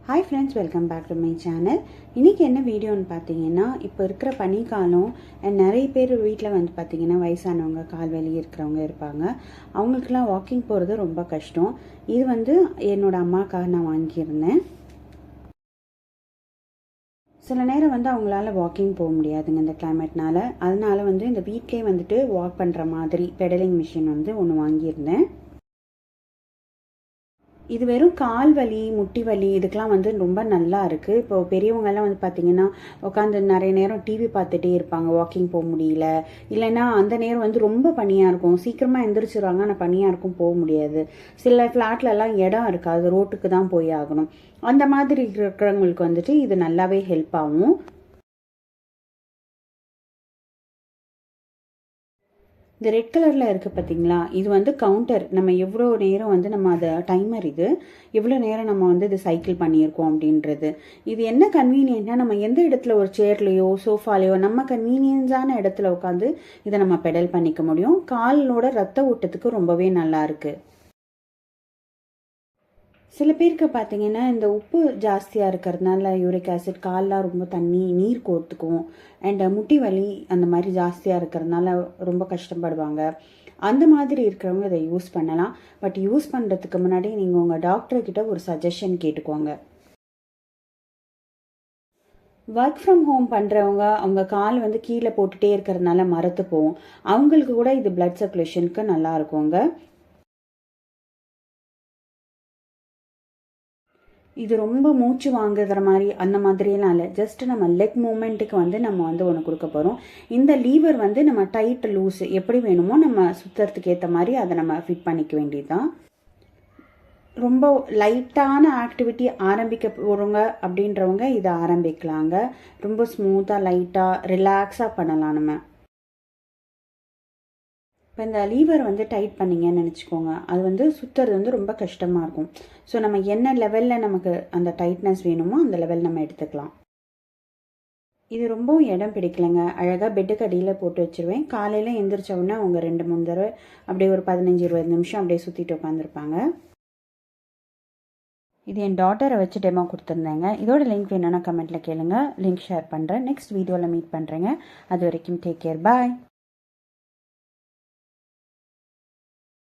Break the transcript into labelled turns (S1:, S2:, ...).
S1: Hi friends, welcome back to my channel. இன்றைக்கி என்ன வீடியோன்னு பார்த்தீங்கன்னா, இப்போ இருக்கிற பனிக்காலம் நிறைய பேர் வீட்டில் வந்து பார்த்திங்கன்னா வயசானவங்க, கால் வலி இருக்கிறவங்க இருப்பாங்க. அவங்களுக்கெல்லாம் வாக்கிங் போகிறது ரொம்ப கஷ்டம். இது வந்து என்னோடய அம்மாக்காக நான் வாங்கியிருந்தேன். சில நேரம் வந்து அவங்களால வாக்கிங் போக முடியாதுங்க இந்த கிளைமேட்னால. அதனால வந்து இந்த வீட்லேயே வந்துட்டு வாக் பண்ணுற மாதிரி பெடலிங் மிஷின் வந்து ஒன்று வாங்கியிருந்தேன். இது வெறும் கால் வலி, முட்டி வலி இதுக்கெலாம் வந்து ரொம்ப நல்லா இருக்குது. இப்போது பெரியவங்கெல்லாம் வந்து பார்த்திங்கன்னா உட்காந்து நிறைய நேரம் டிவி பார்த்துட்டே இருப்பாங்க, வாக்கிங் போக முடியல. இல்லைன்னா அந்த நேரம் வந்து ரொம்ப பனியாக இருக்கும், சீக்கிரமாக எந்திரிச்சிடுவாங்க, ஆனால் பனியாக இருக்கும், போக முடியாது. சில ஃப்ளாட்லலாம் இடம் இருக்காது, ரோட்டுக்கு தான் போய் ஆகணும். அந்த மாதிரி இருக்கிறவங்களுக்கு வந்துட்டு இது நல்லாவே ஹெல்ப் ஆகும். இந்த ரெட் கலரில் இருக்குது பார்த்தீங்களா, இது வந்து கவுண்டர். நம்ம எவ்வளோ நேரம் வந்து நம்ம அதை டைமர், இது எவ்வளோ நேரம் நம்ம வந்து இது சைக்கிள் பண்ணியிருக்கோம் அப்படின்றது. இது என்ன கன்வீனியன்ட்னா, நம்ம எந்த இடத்துல ஒரு சேர்லையோ சோஃபாலையோ நம்ம கன்வீனியன்ஸான இடத்துல உட்காந்து இதை நம்ம பெடல் பண்ணிக்க முடியும். காலோட ரத்த ஓட்டத்துக்கு ரொம்பவே நல்லா இருக்குது. சில பேருக்கு பார்த்தீங்கன்னா இந்த உப்பு ஜாஸ்தியாக இருக்கிறதுனால யூரிக் ஆசிட், கால்லாம் ரொம்ப நீர் கோர்த்துக்கும். அண்ட் முட்டி வலி அந்த மாதிரி ஜாஸ்தியாக இருக்கிறதுனால ரொம்ப கஷ்டப்படுவாங்க. அந்த மாதிரி இருக்கிறவங்க இதை யூஸ் பண்ணலாம். பட் யூஸ் பண்ணுறதுக்கு முன்னாடி நீங்கள் உங்கள் டாக்டர்கிட்ட ஒரு சஜஷன் கேட்டுக்கோங்க. ஒர்க் ஃப்ரம் ஹோம் பண்ணுறவங்க, அவங்க கால் வந்து கீழே போட்டுகிட்டே இருக்கிறதுனால மரத்து போகும். அவங்களுக்கு கூட இது பிளட் சர்க்குலேஷனுக்கு நல்லா இருக்குங்க. இது ரொம்ப மூச்சு வாங்குகிற மாதிரி அந்த மாதிரியெல்லாம் இல்லை. ஜஸ்ட் நம்ம லெக் மூமெண்ட்டுக்கு வந்து நம்ம வந்து ஒன்று கொடுக்க போகிறோம். இந்த லீவர் வந்து நம்ம டைட் லூஸ் எப்படி வேணுமோ நம்ம சுற்றுறதுக்கு ஏற்ற மாதிரி அதை நம்ம ஃபிட் பண்ணிக்க வேண்டியதுதான். ரொம்ப லைட்டான ஆக்டிவிட்டி ஆரம்பிக்க போகிறவங்க அப்படின்றவங்க இதை ஆரம்பிக்கலாங்க. ரொம்ப ஸ்மூத்தாக லைட்டாக ரிலாக்ஸாக பண்ணலாம் நம்ம. இப்போ இந்த லீவர் வந்து டைட் பண்ணிங்கன்னு நினச்சிக்கோங்க, அது வந்து சுற்றுறது வந்து ரொம்ப கஷ்டமாக இருக்கும். ஸோ நம்ம என்ன லெவலில் நமக்கு அந்த டைட்னஸ் வேணுமோ அந்த லெவல் நம்ம எடுத்துக்கலாம். இது ரொம்பவும் இடம் பிடிக்கலைங்க. அழகாக பெட்டுக்கு அடியில் போட்டு வச்சுருவேன். காலையில் எந்திரிச்ச உடனே அவங்க 2-3 தடவை அப்படியே ஒரு 15-20 நிமிஷம் அப்படியே சுற்றிட்டு உட்காந்துருப்பாங்க. இது என் டாட்டரை வச்சு டெமோ கொடுத்துருந்தேங்க. இதோட லிங்க் வேணும்னா கமெண்ட்டில் கேளுங்க, லிங்க் ஷேர் பண்ணுறேன். நெக்ஸ்ட் வீடியோவில் மீட் பண்ணுறேங்க. அது வரைக்கும் டேக் கேர், பாய்.